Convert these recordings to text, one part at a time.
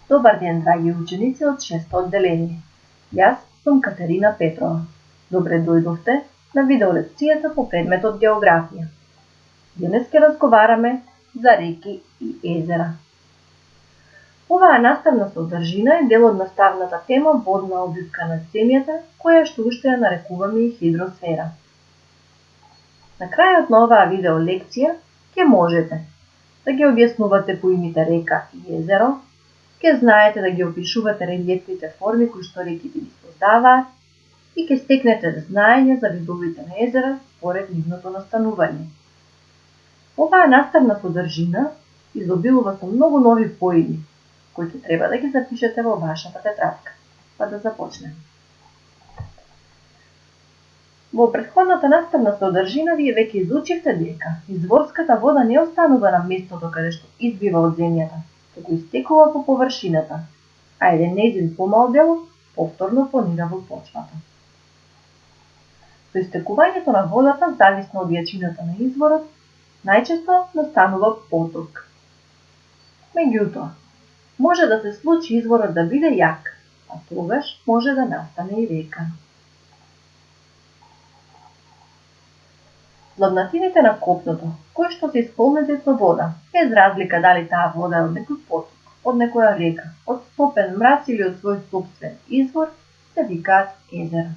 Добар ден, драги ученици од 6-то одделение. Јас сум Катерина Петрова. Добре дојдовте на видеолекцијата по предметот географија. Денес ќе разговараме за реки и езера. Оваа наставна содржина е дел од наставната тема водна обвивка на земјата, која што уште ја нарекуваме и хидросфера. На крајот на оваа видеолекција ќе можете да ги објаснувате поимите река и езеро, ќе знаете да ги опишувате релјефните форми кои што реките ги создаваат и ќе стекнете знаење за видовите на езера според нивното настанување. Оваа наставна содржина изобилува со многу нови поими, кои ќе треба да ги запишете во вашата тетрадка. Па да започнеме. Во претходната наставна содржина вие веќе изучивте дека изворската вода не останува на местото каде што избива од земјата, туку истекува по површината, а еден нејзин помал дел повторно понира во почвата. Со истекувањето на водата, зависно од јачината на изворот, најчесто настанува поток. Меѓутоа, може да се случи изворот да биде јак, а тогаш може да настане и река. Длабнатините на копното, кои што се исполнети со вода, без разлика дали таа вода е од некој поток, од некоја река, од стопен мрац или од свој сопствен извор, се викаат езера.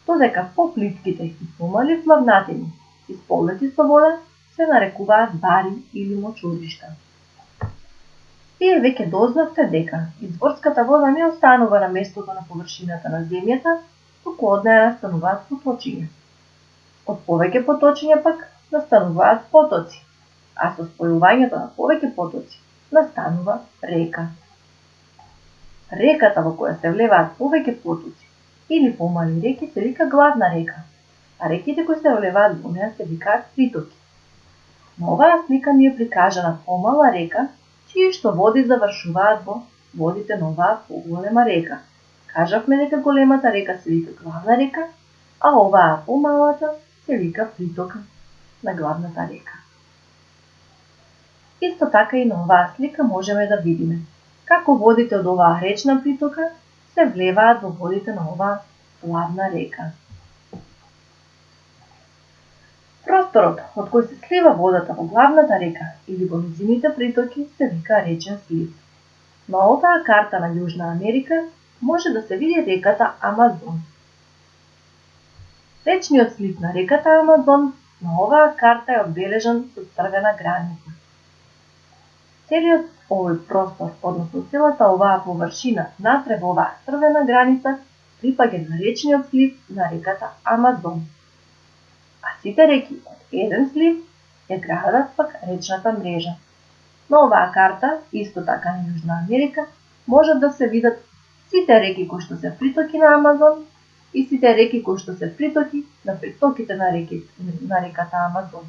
Додека поплитките и помали длабнатини, исполнети со вода, се нарекуваат бари или мочуришта. Вие веќе дознавте дека изворската вода не останува на местото на површината на земјата, туку од неја настануваат поточиња. Од повеќе поточиња пак настануваат потоци, а со спојувањето на повеќе потоци настанува река. Реката во која се влеваат повеќе потоци или помали реки се вика главна река, а реките кои се влеваат во неа се викаат притоки. На оваа слика ни е прикажана помала река, чии што води завршуваат во водите на оваа поголема река. Кажавме дека големата река се вика главна река, а оваа помалата се вика притока на главната река. Исто така и на оваа слика можеме да видиме како водите од оваа речна притока се влеваат во водите на оваа главна река. Просторот од кој се слива водата во главната река или во нејзините притоки се вика речен слив. На оваа карта на Јужна Америка може да се види реката Амазон. Речниот слив на реката Амазон на оваа карта е одбележан со црвена граница. Целиот овој простор, односно целата оваа површина натре во оваа црвена граница, припаѓа на речниот слив на реката Амазон. А сите реки од еден слив ја градат пак речната мрежа. На оваа карта, исто така на Јужна Америка, можат да се видат сите реки кои што се притоки на Амазон и сите реки кои што се притоки на притоките на реката Амазон.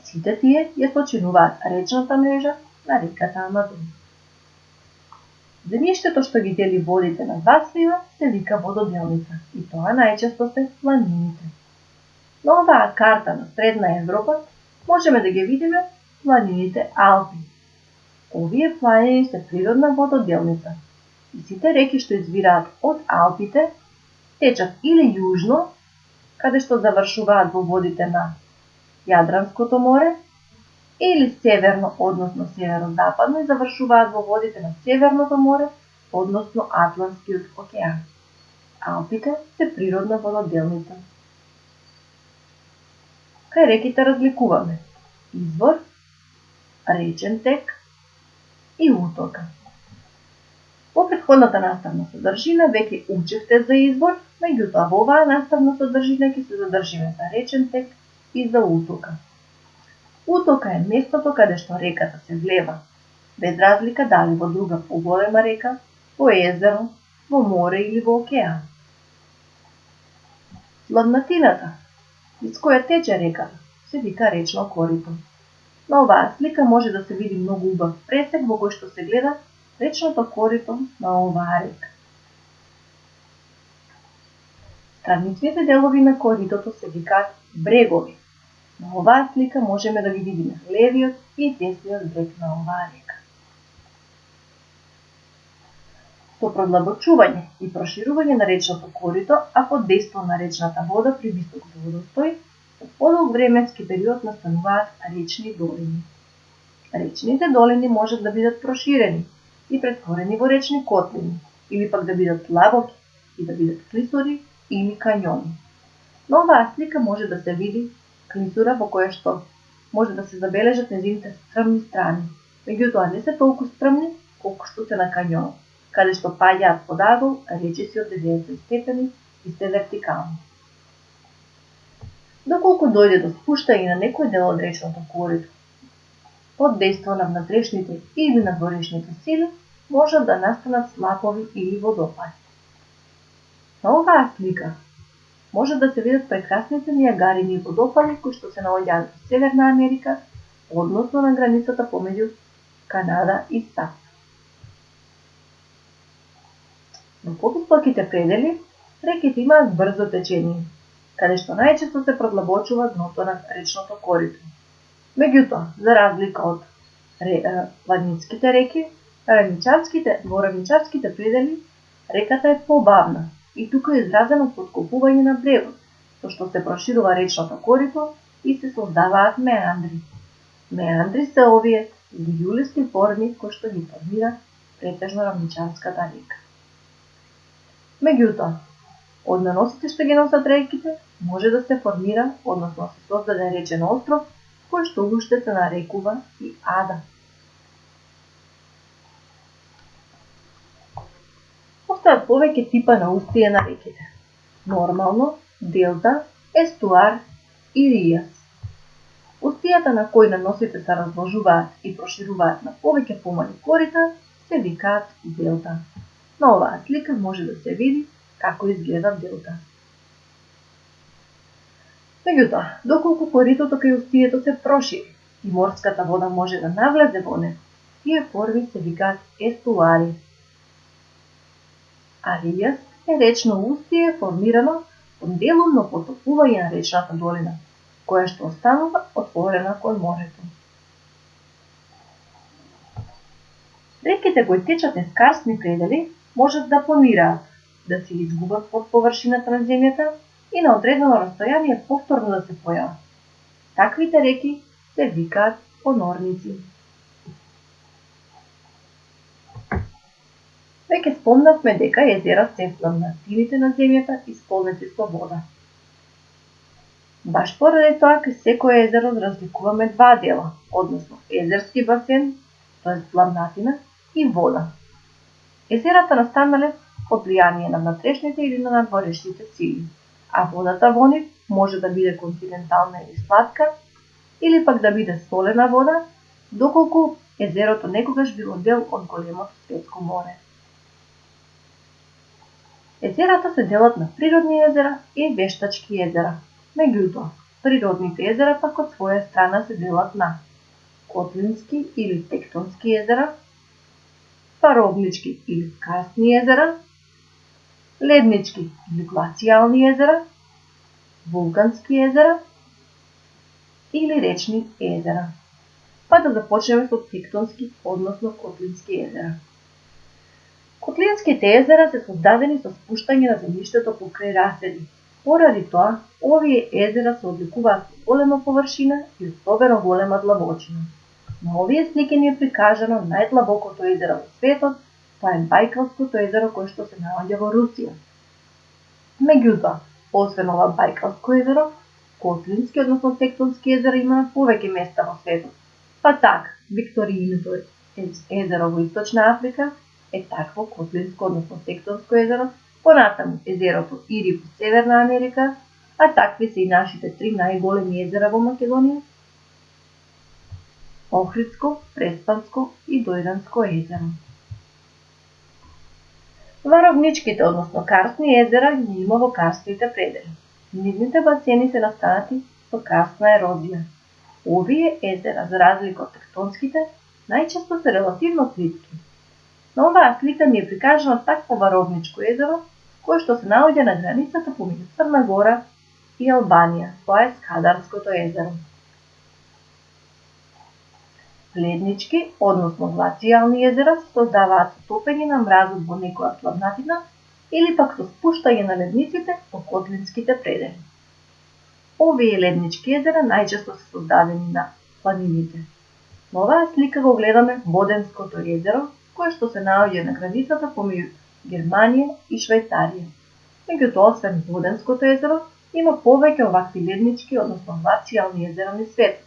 Сите тие ја сочинуваат речната мрежа на реката Амазон. Земјиштето што ги дели водите на два слива се вика вододелница и тоа најчесто се планините. На оваа карта на Средна Европа можеме да ги видиме планините Алпи. Овие планини се природна вододелница и сите реки што извираат од Алпите течат или јужно, каде што завршуваат во водите на Јадранското море, или северно, односно северозападно, и завршуваат во водите на Северното море, односно Атлантскиот океан. Алпите се природна вододелница. Кај реките разликуваме извор, речен тек и утока. Во претходната наставна содржина веќе учевте за извор, меѓутоа во оваа наставна содржина ќе се задржиме за речен тек и за утока. Утока е местото каде што реката се влева, без разлика дали во друга поголема река, во езеро, во море или во океан. Длабнатината, низ која тече реката, се вика речно корито. На оваа слика може да се види многу убав пресек во кој што се гледа речното корито на оваа река. Страничните делови на коритото се викаат брегови. На оваа слика можеме да ги видиме левиот и десниот брег на оваа река. Со продлабочување и проширување на речното корито, а под дејство на речната вода при висок водостој, со подолг временски период настануваат речни долини. Речните долини можат да бидат проширени и претворени во речни котлини, или пак да бидат длабоки и да бидат клисури или кањони. На оваа слика може да се види клисура во која што може да се забележат нејзините стрмни страни, меѓутоа не се толку стрмни колку што се на кањонот, каде што паѓаат под агол речиси од 90 степени и се вертикални. Доколку дојде до спуштање на некој дел од речното корито, под дејство на внатрешните или надворешните сили, можат да настанат слапови или водопади. На оваа слика може да се видат прекрасните Нијагарини водопади кои што се наоѓаат во Северна Америка, односно на границата помеѓу Канада и САД. Во повисоките предели, реките имаат брзо течение, каде што најчесто се продлабочува дното на речното корито. Меѓутоа, за разлика од планинските реки, во равничарските предели, реката е побавна и тука е изразено подкопување на брегот, со што се проширува речното корито и се создаваат меандри. Меандри се овие извилисти форми кои што ги формира претежно равничарската река. Меѓутоа, од наносите што ги носат реките, може да се формира, односно се создаде речен остров, кој што уште се нарекува и Ада. Постојат повеќе типа на устие на реките. Нормално, делта, естуар и ријас. Устијата на кои наносите се разложуваат и прошируваат на повеќе помали корита се викаат делта. На оваа слика може да се види како изгледа делта. Меѓутоа, доколку коритото кај устието се прошири и морската вода може да навлезе во него, тие форми се викаат естуари. А ријас е речно устие формирано од делумно потопување на речната долина, која што останува отворена кон морето. Реките кои течат низ карстни предели можат да понираат, да се изгубат под површината на земјата и на одредено растојание повторно да се појават. Таквите реки се викаат понорници. Веќе спомнавме дека езера се пламнатините на земјата исполнети со вода. Баш поради тоа кај секое езеро разликуваме два дела, односно езерски басен, т.е. пламнатина, и вода. Езерата настанале под влијание на внатрешните или на надворешните сили, а водата во нив може да биде континентална или сладка, или пак да биде солена вода, доколку езерото некогаш било дел од големото светско море. Езерата се делат на природни езера и вештачки езера. Меѓутоа, природните езера пак од своја страна се делат на котлински или тектонски езера, паровнички или карстни езера, леднички или глацијални езера, вулкански езера или речни езера. Па да започнеме со тектонски, односно котлински езера. Котлинските езера се создадени со спуштање на земјиштето покрај раседи. Поради тоа, овие езера се одликуваат со голема површина и особено голема длабочина. На овие слики ни е прикажано најдлабокото езеро во светот, тоа е Бајкалското езеро кое што се наоѓа во Русија. Меѓутоа, освен ова Бајкалско езеро, котлински, односно тектонски езера има на повеќе места во светот. Па така, Викторијиното езеро во Источна Африка е такво котлинско, односно тектонско езеро, понатаму езерото Ири во Северна Америка, а такви се и нашите три најголеми езера во Македонија: Охридско, Преспанско и Дојранско езеро. Варовничките, односно карстни езера, ги има во карстните предели. Нивните басени се настанати со карстна ерозија. Овие езера, за разлика од тектонските, најчесто се релативно плитки. На оваа слика ни е прикажано такво варовничко езеро, кое што се наоѓа на границата помеѓу Црна Гора и Албанија, тоа е Скадарското езеро. Леднички, односно глацијални езера се создаваат со топење на мразот во некоја плавнатина или пак со спуштање на ледниците во котлинските предели. Овие леднички езера најчесто се создадени на планините. На оваа слика го гледаме Боденското езеро, кое што се наоѓа на границата помеѓу Германија и Швајцарија. Меѓутоа, освен Боденското езеро, има повеќе овакви леднички, односно глацијални езера низ светот.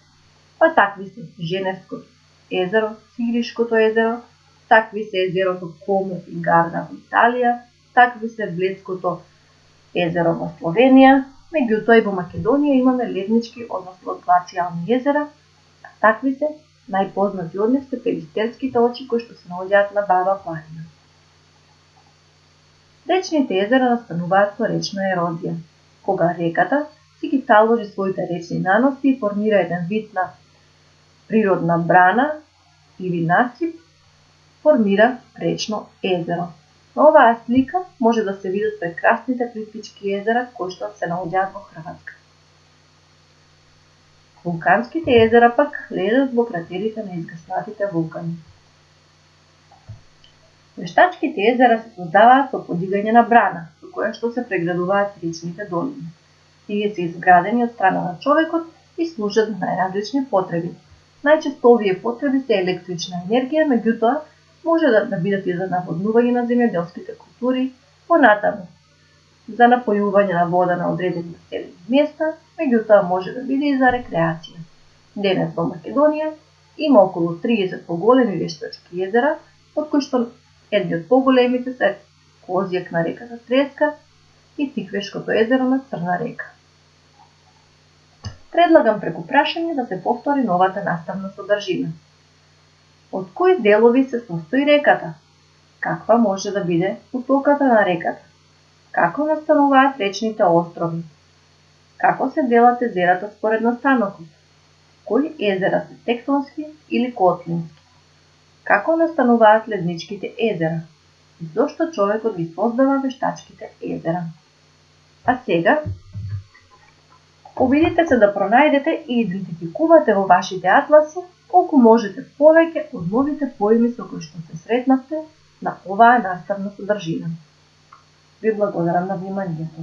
Па такви се Женевското езеро, Сиришкото езеро, такви се езерото Комо и Гарда во Италија, такви се Бледското езеро во Словенија, меѓутоа и во Македонија имаме леднички, односно глацијални езера, а такви се најпознати од нив се Пелистерските очи кои што се наоѓаат на Баба планина. Речните езера настануваат со речна ерозија, кога реката си ги таложи своите речни наноси и формира еден вид на природна брана или насип, формира речно езеро. На оваа слика може да се видат прекрасните Плитвички езера кои што се наоѓаат во Хрватска. Вулканските езера пак лежат во кратерите на изгаснатите вулкани. Вештачките езера се создаваат со подигање на брана, со која што се преградуваат речните долини. Тие се изградени од страна на човекот и служат за најразлични потреби. Најчесто овие потреби се електрична енергија, меѓутоа може да бидат и за наводнување на земјоделските култури, понатаму за напојување на вода на одредени населени места, меѓутоа може да биде и за рекреација. Денес во Македонија има околу 30 поголеми вештачки езера, од кои што едни од поголемите се Козјак на реката Треска и Тиквешкото езеро на Црна река. Предлагам преку прашање да се повтори новата наставна содржина. Од кои делови се состои реката? Каква може да биде потоката на реката? Како настануваат речните острови? Како се делат езерата според настанокот? Кои езера се тектонски или котлински? Како настануваат ледничките езера? И зошто човекот ги создава вештачките езера? А сега, обидете се да пронајдете и идентификувате во вашите атласи колку можете повеќе од новите поими со кои што се сретнавте на оваа наставна содржина. Ви благодарам на вниманието.